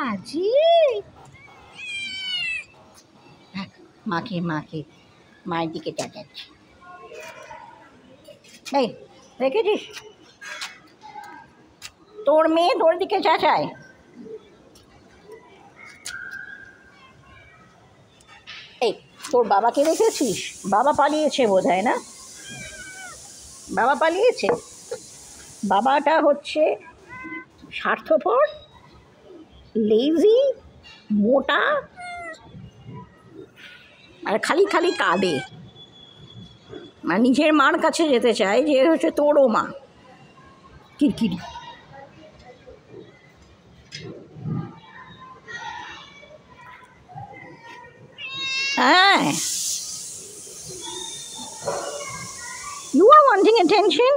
আজি মাকে মায়ের দিকে তাকাচ্ছে। এই দেখেছিস তোর মেয়ে তোর দিকে চাচায়। এই তোর বাবাকে দেখেছিস? বাবা পালিয়েছে বোধহয়, না? বাবা পালিয়েছে। বাবাটা হচ্ছে স্বার্থপর, লেজি, মোটা আর খালি খালি কাঁদে, মানে নিজের মার কাছে যেতে চায়, যে হচ্ছে তোরও মা, কিরকিরি। হ্যাঁ, you are wanting attention.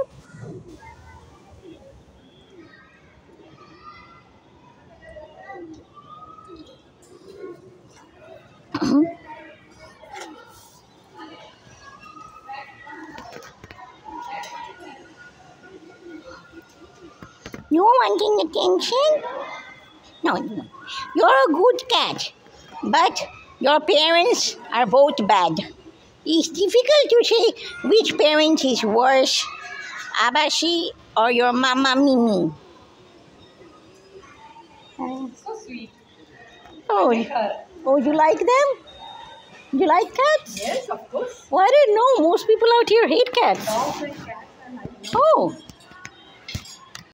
You're wanting attention? No. You're a good cat, but your parents are both bad. It's difficult to say which parent is worse, Abashi or your mama Mimi. So sweet. Oh, you like them? You like cats? Yes, of course. Well, I didn't know. Most people out here hate cats. Dogs and cats are nice. Oh.